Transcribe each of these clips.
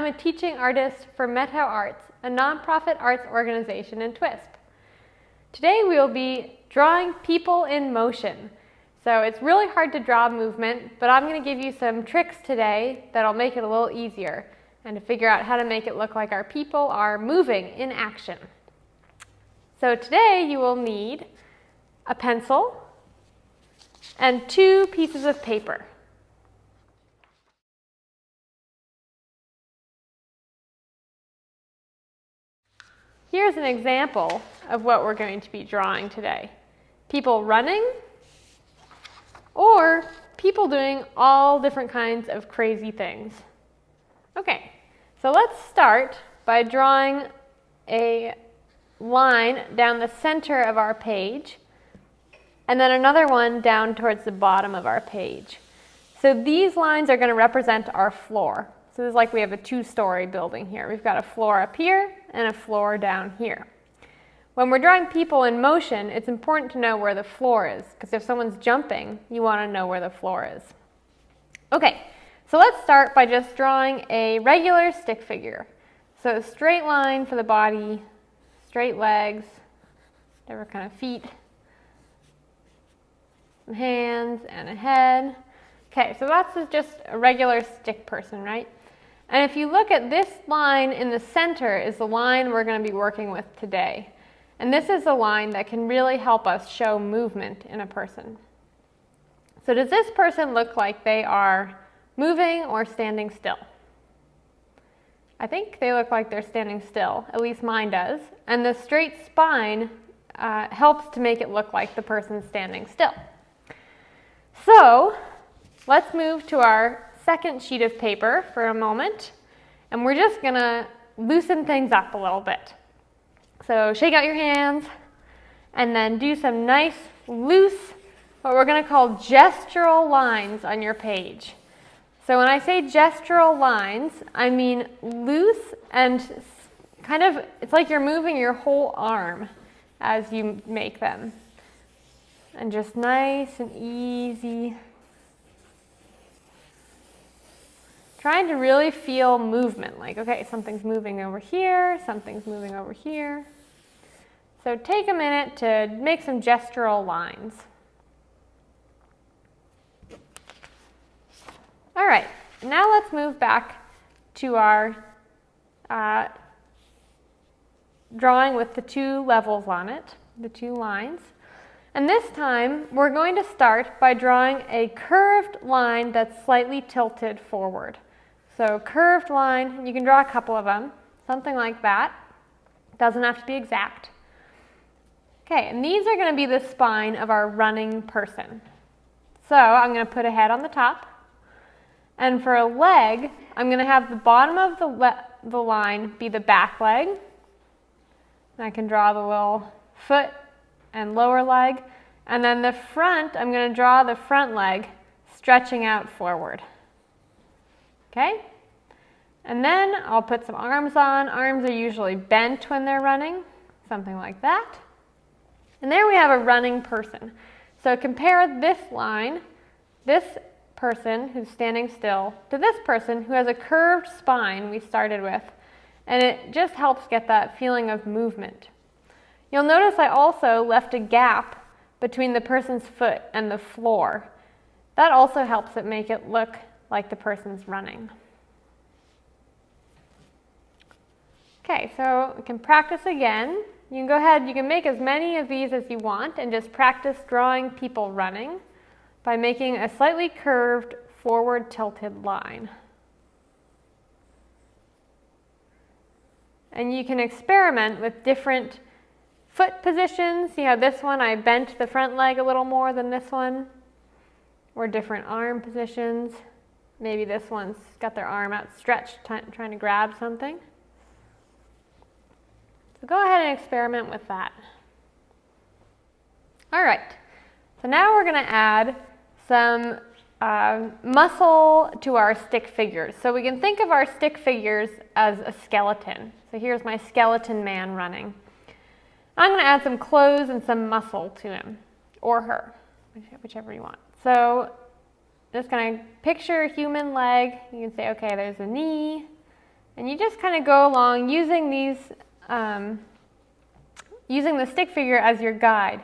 a teaching artist for Meta Arts, a nonprofit arts organization in TWISP. Today we will be drawing people in motion. So it's really hard to draw movement, but I'm going to give you some tricks today that'll make it a little easier and to figure out how to make it look like our people are moving in action. So today you will need a pencil and 2 pieces of paper. Here's an example of what we're going to be drawing today. People running, or people doing all different kinds of crazy things. Okay, so let's start by drawing a line down the center of our page, and then another one down towards the bottom of our page. So these lines are going to represent our floor. So this is like we have a 2-story building here. We've got a floor up here and a floor down here. When we're drawing people in motion, it's important to know where the floor is, because if someone's jumping, you want to know where the floor is. Okay, so let's start by just drawing a regular stick figure. So a straight line for the body, straight legs, different kind of feet, some hands, and a head. Okay, so that's just a regular stick person, right? And if you look at this line in the center is the line we're going to be working with today. And this is a line that can really help us show movement in a person. So does this person look like they are moving or standing still? I think they look like they're standing still, at least mine does. And the straight spine helps to make it look like the person's standing still. So let's move to our second sheet of paper for a moment. And we're just going to loosen things up a little bit. So shake out your hands and then do some nice, loose, what we're going to call gestural lines on your page. So when I say gestural lines, I mean loose and kind of, it's like you're moving your whole arm as you make them. And just nice and easy. Trying to really feel movement, like, okay, something's moving over here, something's moving over here. So take a minute to make some gestural lines. All right, now let's move back to our drawing with the 2 levels on it, the 2 lines. And this time, we're going to start by drawing a curved line that's slightly tilted forward. So curved line, you can draw a couple of them, something like that. Doesn't have to be exact. Okay, and these are going to be the spine of our running person. So I'm going to put a head on the top. And for a leg, I'm going to have the bottom of the line be the back leg. And I can draw the little foot and lower leg. And then the front, I'm going to draw the front leg stretching out forward. Okay? And then I'll put some arms on. Arms are usually bent when they're running, something like that. And there we have a running person. So compare this line, this person who's standing still, to this person who has a curved spine we started with. And it just helps get that feeling of movement. You'll notice I also left a gap between the person's foot and the floor. That also helps it make it look like the person's running. Okay, so we can practice again. You can go ahead, you can make as many of these as you want and just practice drawing people running by making a slightly curved forward tilted line. And you can experiment with different foot positions. See how this one I bent the front leg a little more than this one? Or different arm positions. Maybe this one's got their arm outstretched, trying to grab something. So go ahead and experiment with that. All right, so now we're going to add some muscle to our stick figures. So we can think of our stick figures as a skeleton. So here's my skeleton man running. I'm going to add some clothes and some muscle to him, or her, whichever you want. So just going to picture a human leg. You can say, okay, there's a knee, And you just kind of go along using these, using the stick figure as your guide.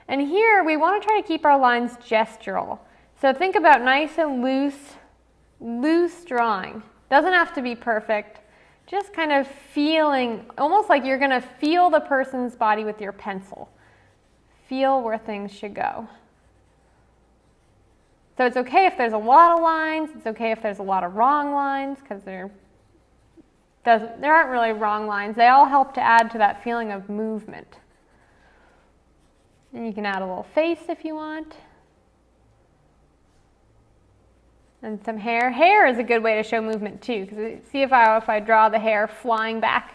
And here we want to try to keep our lines gestural. So think about nice and loose drawing. Doesn't have to be perfect. Just kind of feeling, almost like you're going to feel the person's body with your pencil. Feel where things should go. So it's okay if there's a lot of lines. It's okay if there's a lot of wrong lines, because there aren't really wrong lines. They all help to add to that feeling of movement. And you can add a little face if you want. And some hair. Hair is a good way to show movement too, because see if I draw the hair flying back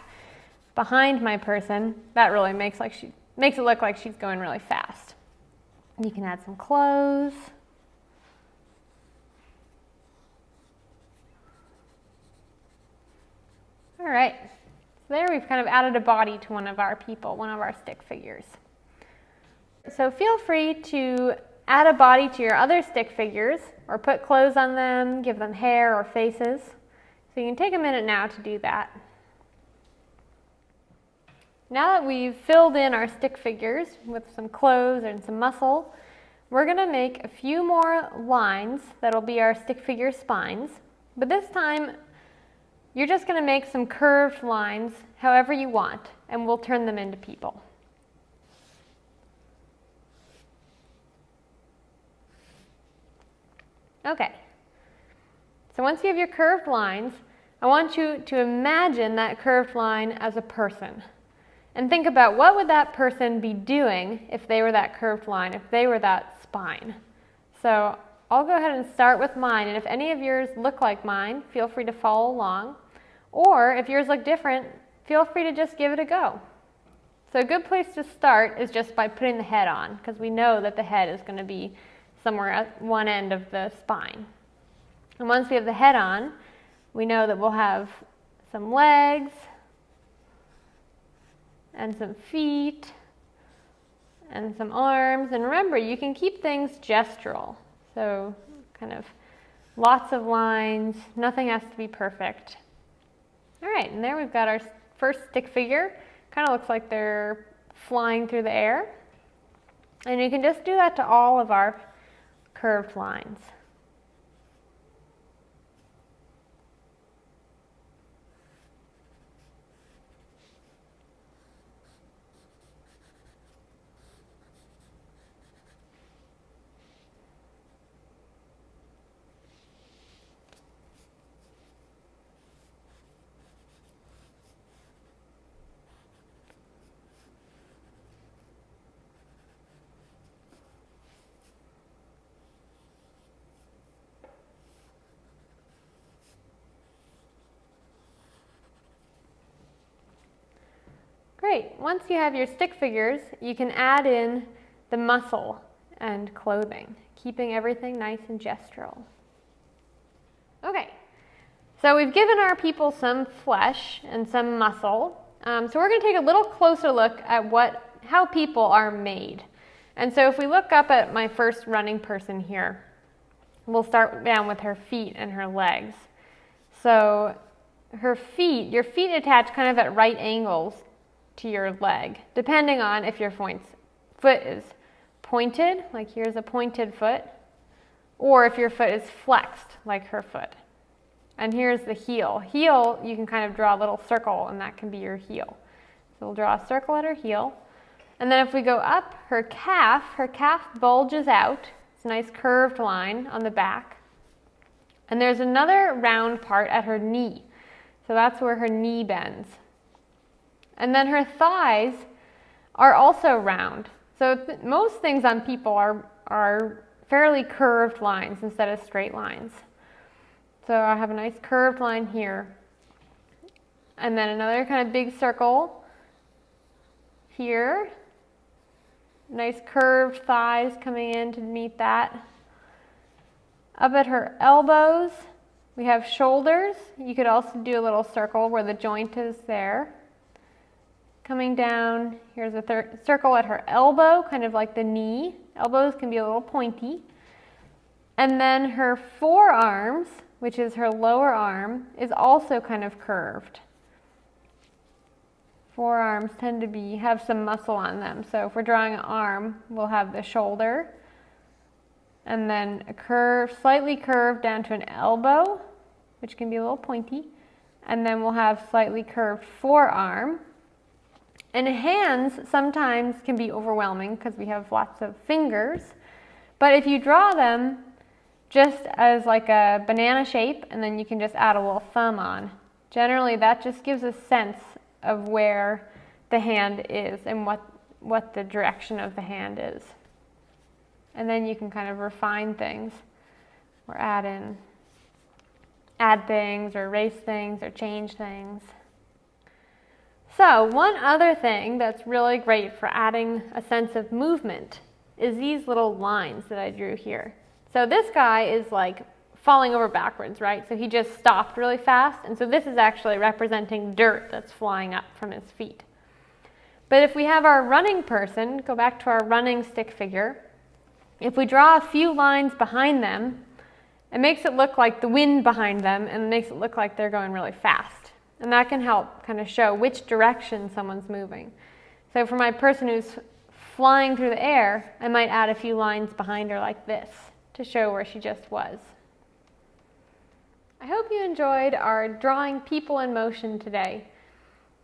behind my person, that really makes it look like she's going really fast. You can add some clothes. All right, so there we've kind of added a body to one of our people, one of our stick figures. So feel free to add a body to your other stick figures, or put clothes on them, give them hair or faces. So you can take a minute now to do that. Now that we've filled in our stick figures with some clothes and some muscle, we're going to make a few more lines that'll be our stick figure spines. But this time, you're just going to make some curved lines however you want, and we'll turn them into people. Okay, so once you have your curved lines, I want you to imagine that curved line as a person. And think about what would that person be doing if they were that curved line, if they were that spine. So I'll go ahead and start with mine, and if any of yours look like mine, feel free to follow along. Or if yours look different, feel free to just give it a go. So a good place to start is just by putting the head on, because we know that the head is going to be somewhere at one end of the spine. And once we have the head on, we know that we'll have some legs and some feet and some arms. And remember, you can keep things gestural. So kind of lots of lines, nothing has to be perfect. All right, and there we've got our first stick figure. Kind of looks like they're flying through the air. And you can just do that to all of our curved lines. Great. Once you have your stick figures, you can add in the muscle and clothing, keeping everything nice and gestural. Okay, so we've given our people some flesh and some muscle. So we're going to take a little closer look at how people are made. And so if we look up at my first running person here, we'll start down with her feet and her legs. So her feet, your feet attach kind of at right angles to your leg, depending on if your foot is pointed, like here's a pointed foot, or if your foot is flexed, like her foot. And here's the heel. Heel, you can kind of draw a little circle, and that can be your heel. So we'll draw a circle at her heel. And then if we go up, her calf bulges out. It's a nice curved line on the back. And there's another round part at her knee. So that's where her knee bends. And then her thighs are also round. So most things on people are fairly curved lines instead of straight lines. So I have a nice curved line here. And then another kind of big circle here. Nice curved thighs coming in to meet that. Up at her elbows, we have shoulders. You could also do a little circle where the joint is there. Coming down, here's a circle at her elbow, kind of like the knee. Elbows can be a little pointy. And then her forearms which is her lower arm, is also kind of curved. Forearms tend to have some muscle on them. So if we're drawing an arm, we'll have the shoulder, and then a curve, slightly curved down to an elbow, which can be a little pointy, and then we'll have slightly curved forearm. And hands sometimes can be overwhelming because we have lots of fingers, but if you draw them just as like a banana shape, and then you can just add a little thumb on, generally that just gives a sense of where the hand is and what the direction of the hand is. And then you can kind of refine things or add things or erase things or change things. So one other thing that's really great for adding a sense of movement is these little lines that I drew here. So this guy is like falling over backwards, right? So he just stopped really fast, and so this is actually representing dirt that's flying up from his feet. But if we have our running person, go back to our running stick figure, if we draw a few lines behind them, it makes it look like the wind behind them, and it makes it look like they're going really fast. And that can help kind of show which direction someone's moving. So for my person who's flying through the air, I might add a few lines behind her like this to show where she just was. I hope you enjoyed our drawing people in motion today.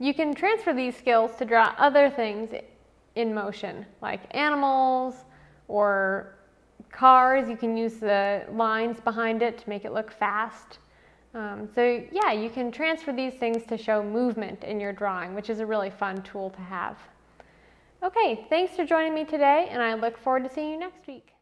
You can transfer these skills to draw other things in motion, like animals or cars. You can use the lines behind it to make it look fast. So yeah, you can transfer these things to show movement in your drawing, which is a really fun tool to have. Okay, thanks for joining me today, and I look forward to seeing you next week.